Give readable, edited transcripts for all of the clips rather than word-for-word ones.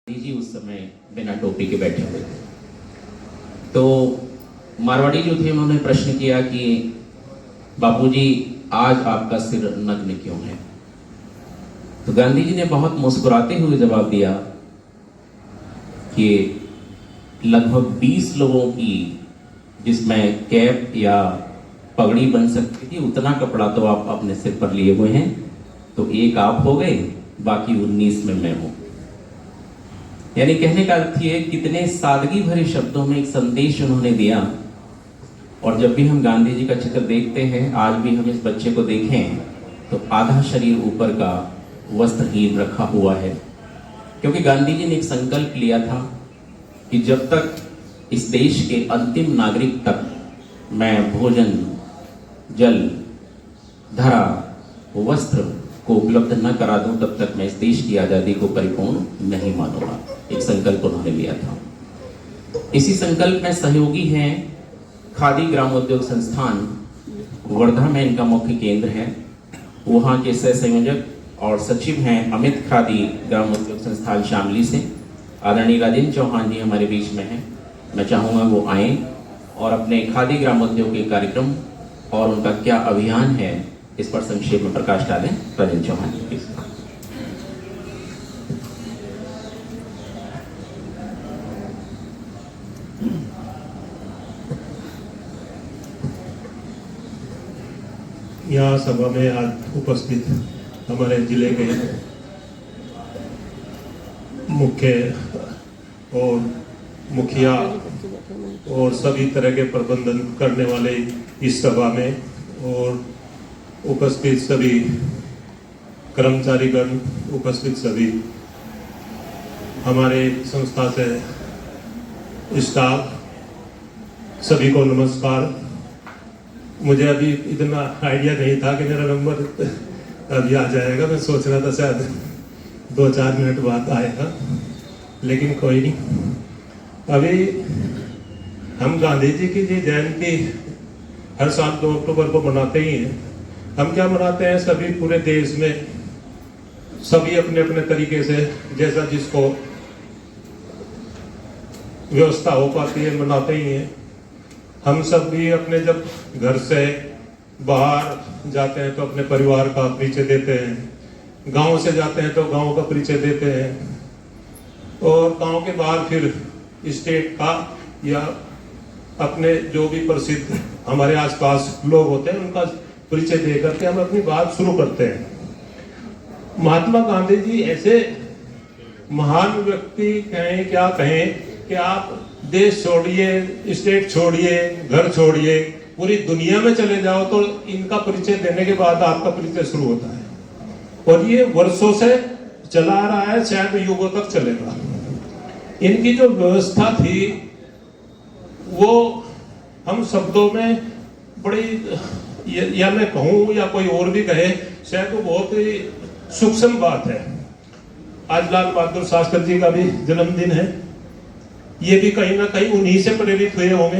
जी उस समय बिना टोपी के बैठे हुए थे। तो मारवाड़ी जो थे उन्होंने प्रश्न किया कि बापूजी आज आपका सिर नग्न क्यों है। तो गांधी जी ने बहुत मुस्कुराते हुए जवाब दिया कि लगभग 20 लोगों की जिसमें कैप या पगड़ी बन सकती थी उतना कपड़ा तो आप अपने सिर पर लिए हुए हैं, तो एक आप हो गए, बाकी 19 में मैं हूं। यानी कहने का अर्थ ये कितने सादगी भरे शब्दों में एक संदेश उन्होंने दिया। और जब भी हम गांधी जी का चित्र देखते हैं, आज भी हम इस बच्चे को देखें तो आधा शरीर ऊपर का वस्त्रहीन रखा हुआ है, क्योंकि गांधी जी ने एक संकल्प लिया था कि जब तक इस देश के अंतिम नागरिक तक मैं भोजन, जल, धरा, वस्त्र को उपलब्ध न करा दूं, तब तक मैं इस देश की आजादी को परिपूर्ण नहीं मानूंगा। एक संकल्प उन्होंने लिया था। इसी संकल्प में सहयोगी हैं खादी ग्रामोद्योग संस्थान वर्धा में, इनका मुख्य केंद्र है। वहां के सह संयोजक और सचिव हैं अमित खादी ग्रामोद्योग संस्थान शामली से। आदरणीय राजेंद्र चौहान जी हमारे बीच में हैं। मैं चाहूंगा वो आए और अपने खादी ग्रामोद्योग के कार्यक्रम और उनका क्या अभियान है इस पर संक्षेप में प्रकाश डालें। राजेंद्र चौहान जी प्लीज। यहाँ सभा में आज उपस्थित हमारे जिले के मुख्य और मुखिया और सभी तरह के प्रबंधन करने वाले इस सभा में, और उपस्थित सभी कर्मचारीगण, उपस्थित सभी हमारे संस्था से स्टाफ, सभी को नमस्कार। मुझे अभी इतना आइडिया नहीं था कि मेरा नंबर अभी आ जाएगा। मैं सोच रहा था शायद 2-4 मिनट बाद आएगा, लेकिन कोई नहीं। अभी हम गांधी जी की जयंती हर साल 2 अक्टूबर को मनाते ही हैं। हम क्या मनाते हैं, सभी पूरे देश में सभी अपने अपने तरीके से जैसा जिसको व्यवस्था हो पाती है मनाते ही हैं। हम सब भी अपने जब घर से बाहर जाते हैं तो अपने परिवार का परिचय देते हैं, गांव से जाते हैं तो गांव का परिचय देते हैं, और गांव के बाहर फिर स्टेट का या अपने जो भी प्रसिद्ध हमारे आसपास लोग होते हैं उनका परिचय दे करके हम अपनी बात शुरू करते हैं। महात्मा गांधी जी ऐसे महान व्यक्ति कहें क्या कहें कि आप देश छोड़िए, स्टेट छोड़िए, घर छोड़िए, पूरी दुनिया में चले जाओ तो इनका परिचय देने के बाद आपका परिचय शुरू होता है। और ये वर्षों से चला आ रहा है, शायद युगों तक चलेगा। इनकी जो व्यवस्था थी वो हम शब्दों में बड़ी, या मैं कहूँ या कोई और भी कहे, शायद वो बहुत ही सूक्ष्म बात है। आज लाल बहादुर शास्त्री जी का भी जन्मदिन है। ये भी कहीं ना कहीं उन्हीं से प्रेरित हुए होंगे।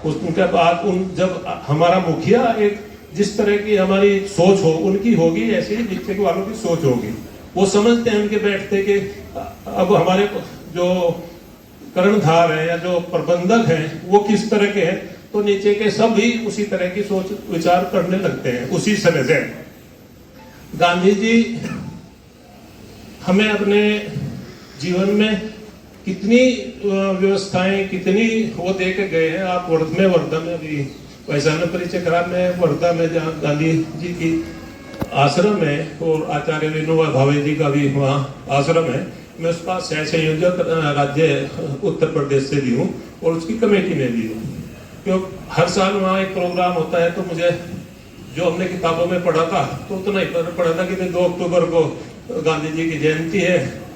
उनके बाद जब हमारा मुखिया एक जिस तरह की हमारी सोच हो उनकी होगी, ऐसे ही नीचे के वालों की सोच होगी। वो समझते हैं उनके बैठते कि अब हमारे जो कर्णधार है या जो प्रबंधक हैं वो किस तरह के हैं, तो नीचे के सब भी उसी तरह की सोच विचार करने लगते हैं। उसी समय से गांधी जी हमें अपने जीवन में कितनी व्यवस्थाएं, कितनी वो दे के गए हैं। आप वर्धा में भी वैसा ने परिचय करा। मैं वर्धा में जहाँ गांधी जी की आश्रम है और आचार्य विनोबा भावे जी का भी वहाँ आश्रम है, मैं उसका सह संयोजक राज्य उत्तर प्रदेश से भी हूँ और उसकी कमेटी में भी हूँ। क्योंकि हर साल वहाँ एक प्रोग्राम होता है, तो मुझे जो हमने किताबों में पढ़ा था तो उतना ही पढ़ा था कि 2 अक्टूबर को गांधी जी की जयंती है।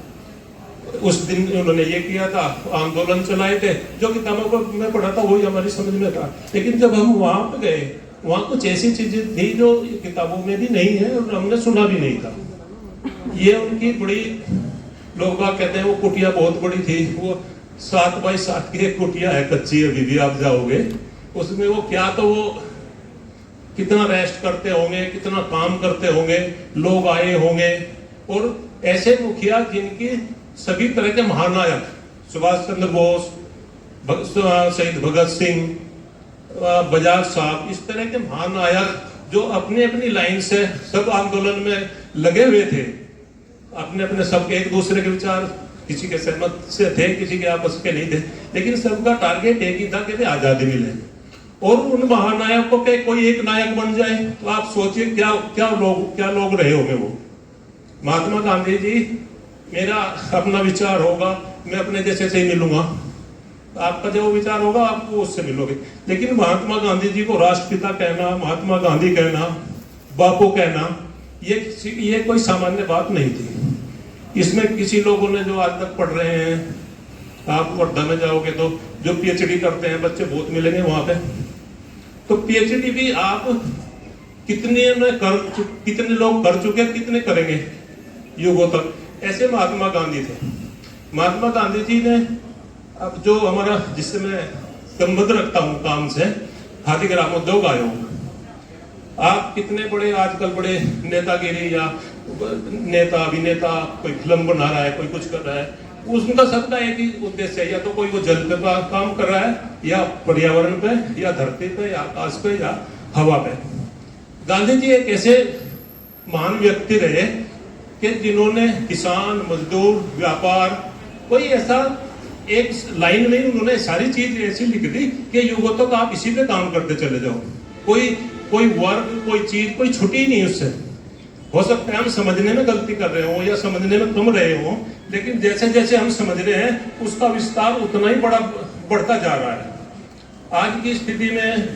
उस दिन उन्होंने ये किया था, आंदोलन चलाए थे। जो किताबों को मैं पढ़ा था वही हमारी समझ में था। लेकिन जब हम वहां पे गए, वहां कुछ ऐसी चीजें थी जो किताबों में भी नहीं है और हमने सुना भी नहीं था। ये उनकी बड़ी, लोग कहते हैं वो कुटिया बहुत बड़ी थी। वो 7x7 की एक कुटिया है, कच्ची, अभी भी आप जाओगे उसमें। वो क्या, तो वो कितना रेस्ट करते होंगे, कितना काम करते होंगे, लोग आए होंगे। और ऐसे मुखिया जिनकी सभी तरह के महानायक, सुभाष चंद्र बोस, शहीद भगत सिंह, बजाज साहब, इस तरह के महानायक जो अपनी अपनी लाइन से सब आंदोलन में लगे हुए थे, अपने अपने सबके एक दूसरे के विचार किसी के सहमत से थे, किसी के आपस के नहीं थे, लेकिन सबका टारगेट एक ही था कि आजादी मिले। और उन महानायकों के कोई एक नायक बन जाए तो आप सोचिए क्या लोग रहे होंगे वो। महात्मा गांधी जी, मेरा अपना विचार होगा, मैं अपने जैसे से ही मिलूंगा, आपका जो विचार होगा आपको उससे मिलोगे। लेकिन महात्मा गांधी जी को राष्ट्रपिता कहना, महात्मा गांधी कहना, बापू कहना, ये कोई सामान्य बात नहीं थी। इसमें किसी लोगों ने जो आज तक पढ़ रहे हैं, आप वर्धा में जाओगे तो जो पीएचडी करते हैं बच्चे बहुत मिलेंगे वहां पे, तो पीएचडी भी आप कितने लोग कर चुके, कितने करेंगे युगों तक। ऐसे महात्मा गांधी थे। महात्मा गांधी जी ने अब जो हमारा, जिससे मैं संबंध रखता हूं काम से, खादी ग्रामोद्योग आयोग, आप कितने बड़े आजकल बड़े नेतागिरी या नेता अभिनेता, कोई फिल्म बना रहा है, कोई कुछ कर रहा है, उनका सबका एक ही उद्देश्य है, या तो कोई वो जल पे काम कर रहा है, या पर्यावरण पे, या धरती पे, या आकाश पे, या हवा पे। गांधी जी एक ऐसे महान व्यक्ति रहे कि जिन्होंने किसान, मजदूर, व्यापार, कोई ऐसा एक लाइन नहीं, उन्होंने सारी चीज ऐसी लिख दी कि युगों तक आप इसी पे काम करते चले जाओ। कोई वर्ग, कोई चीज, कोई छुट्टी ही नहीं उससे। हो सकता है हम समझने में गलती कर रहे हो या समझने में कम रहे हो, लेकिन जैसे जैसे हम समझ रहे हैं उसका विस्तार उतना ही बढ़ता जा रहा है। आज की स्थिति में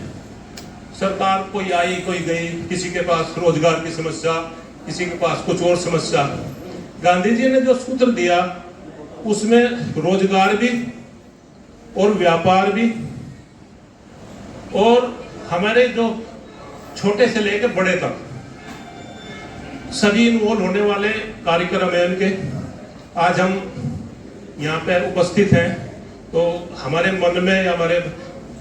सरकार कोई आई कोई गई, किसी के पास रोजगार की समस्या, किसी के पास कुछ और समस्या। गांधी जी ने जो सूत्र दिया उसमें रोजगार भी और व्यापार भी, और हमारे जो छोटे से लेकर बड़े तक सभी इन्वॉल्व होने वाले कार्यक्रम हैं उनके। आज हम यहाँ पे उपस्थित हैं तो हमारे मन में, हमारे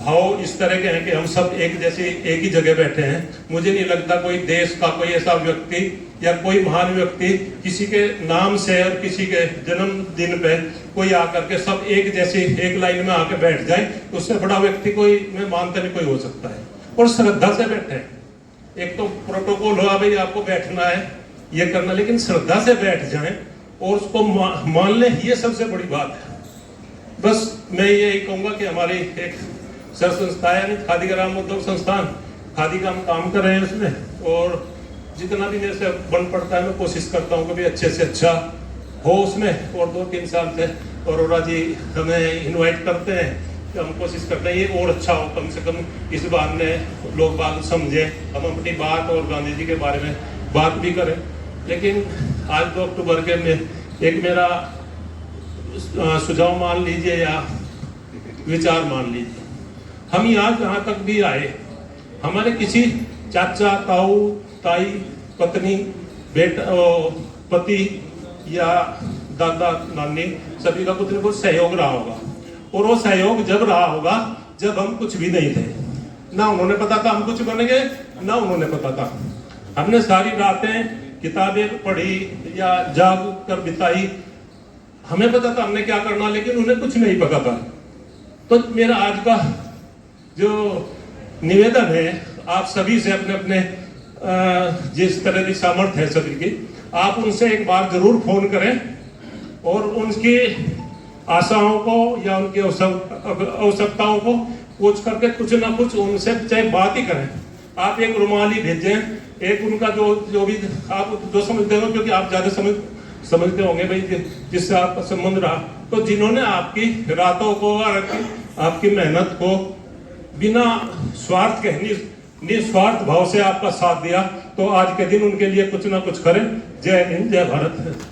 भाव इस तरह के हैं कि हम सब एक ही जगह बैठे हैं। मुझे नहीं लगता कोई देश का कोई ऐसा व्यक्ति या कोई महान व्यक्ति किसी के नाम से और किसी के जन्मदिन पे कोई आकर के सब एक जैसे एक लाइन में आके बैठ जाए, तो उससे बड़ा व्यक्ति कोई, मैं मानता नहीं कोई हो सकता है। और श्रद्धा से बैठे हैं। एक तो प्रोटोकॉल हुआ भाई आपको बैठना है, ये करना, लेकिन श्रद्धा से बैठ जाएं और उसको मान लें, ये सबसे बड़ी बात है। बस मैं यही कहूंगा कि हमारी एक सर संस्था है खादी ग्रामोद्योग संस्थान, खादी का हम काम कर रहे हैं उसमें, और जितना भी मेरे से बन पड़ता है मैं कोशिश करता हूँ कि अच्छे से अच्छा हो उसमें। और 2-3 साल से अरोड़ा जी हमें इन्वाइट करते हैं कि हम कोशिश करते हैं ये और अच्छा हो, कम से कम इस बात में लोग बात समझे, हम अपनी बात और गांधी जी के बारे में बात भी करें। लेकिन आज 2 अक्टूबर के में एक मेरा सुझाव मान लीजिए या विचार मान लीजिए, हम यहाँ जहाँ तक भी आए, हमारे किसी चाचा, ताऊ, ताई, पत्नी, बेटा, पति या दादा, नानी, सभी का कुछ न कुछ सहयोग रहा होगा। और वो सहयोग जब रहा होगा जब हम कुछ भी नहीं थे, ना उन्होंने पता था हम कुछ बनेंगे, ना उन्होंने पता था। हमने सारी रातें किताबें पढ़ी या जाग कर बिताई, हमें पता था हमने क्या करना, लेकिन उन्हें कुछ नहीं पता था। तो मेरा आज का जो निवेदन है आप सभी से, अपने अपने जिस तरह की सामर्थ्य है सभी की, आप उनसे एक बार जरूर फोन करें और उनकी आशाओं को या उनकी आवश्यकताओं को पूछ करके कुछ ना कुछ उनसे चाहे बात ही करें। आप एक रुमाल ही भेजें, एक उनका जो भी आप जो समझते हो, क्योंकि आप ज्यादा समझते होंगे भाई जिससे आपका संबंध रहा, तो जिन्होंने आपकी रातों को और आपकी मेहनत को बिना स्वार्थ के निस्वार्थ भाव से आपका साथ दिया, तो आज के दिन उनके लिए कुछ ना कुछ करें। जय हिंद, जय भारत।